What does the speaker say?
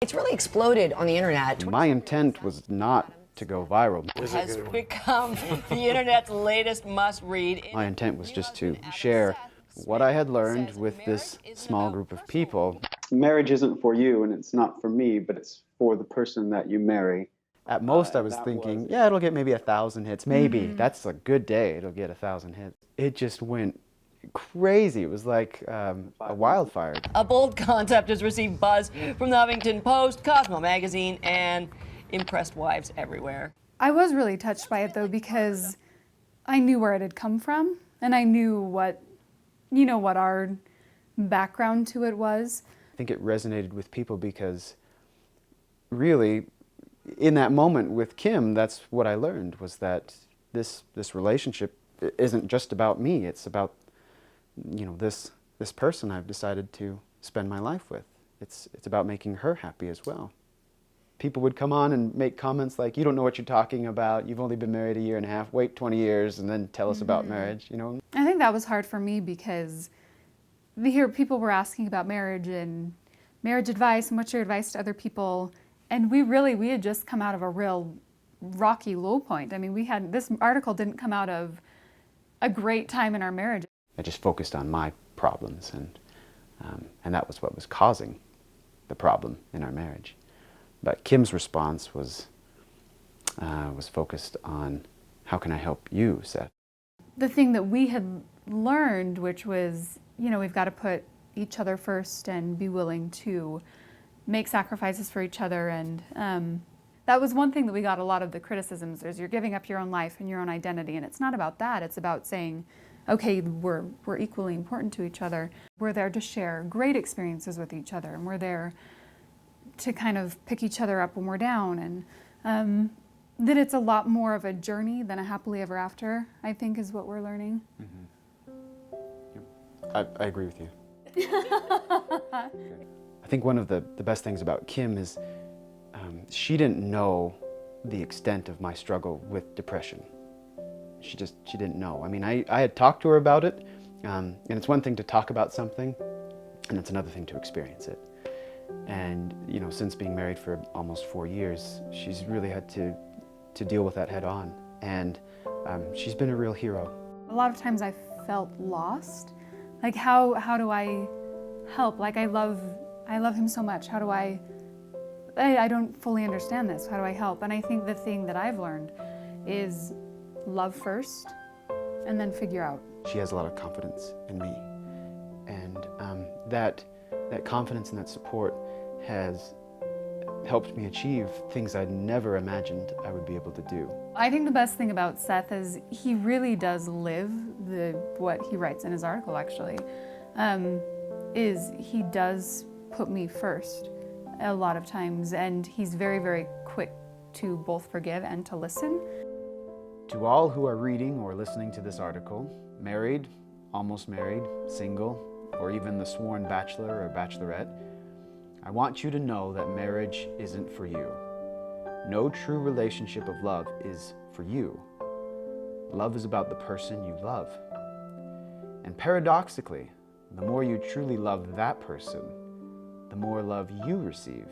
It's really exploded on the internet. My intent was not to go viral. Has become the internet's latest must-read. My intent was just to share what I had learned with this small group of people. Marriage isn't for you, and it's not for me, but it's for the person that you marry. At most I was thinking, yeah, it'll get maybe 1,000 hits, maybe. That's a good day, it'll get 1,000 hits. It just went crazy. It was like a wildfire. A bold concept has received buzz from the Huffington Post, Cosmo Magazine, and impressed wives everywhere. I was really touched by it though, because I knew where it had come from, and I knew what our background to it was. I think it resonated with people because really, in that moment with Kim, that's what I learned, was that this relationship isn't just about me. It's about, this person I've decided to spend my life with. It's about making her happy as well. People would come on and make comments like, you don't know what you're talking about, you've only been married a year and a half, wait 20 years and then tell us about marriage, I think that was hard for me because here people were asking about marriage and marriage advice and what's your advice to other people, and we had just come out of a real rocky low point. I mean, this article didn't come out of a great time in our marriage. I just focused on my problems, and that was what was causing the problem in our marriage. But Kim's response was focused on, how can I help you, Seth? The thing that we had learned, which was, we've got to put each other first and be willing to make sacrifices for each other. And that was one thing that we got a lot of the criticisms, is you're giving up your own life and your own identity. And it's not about that. It's about saying, okay, we're equally important to each other. We're there to share great experiences with each other, and we're there to kind of pick each other up when we're down. And that it's a lot more of a journey than a happily ever after, I think, is what we're learning. I agree with you. I think one of the best things about Kim is she didn't know the extent of my struggle with depression. She didn't know. I mean, I had talked to her about it, and it's one thing to talk about something, and it's another thing to experience it. And since being married for almost 4 years, she's really had to deal with that head on, and she's been a real hero. A lot of times I felt lost. Like, how do I help? Like, I love him so much. How do I don't fully understand this. How do I help? And I think the thing that I've learned is love first, and then figure out. She has a lot of confidence in me, and that confidence and that support has helped me achieve things I'd never imagined I would be able to do. I think the best thing about Seth is he really does live what he writes in his article, actually, is he does put me first a lot of times, and he's very, very quick to both forgive and to listen. To all who are reading or listening to this article, married, almost married, single, or even the sworn bachelor or bachelorette, I want you to know that marriage isn't for you. No true relationship of love is for you. Love is about the person you love. And paradoxically, the more you truly love that person, the more love you receive.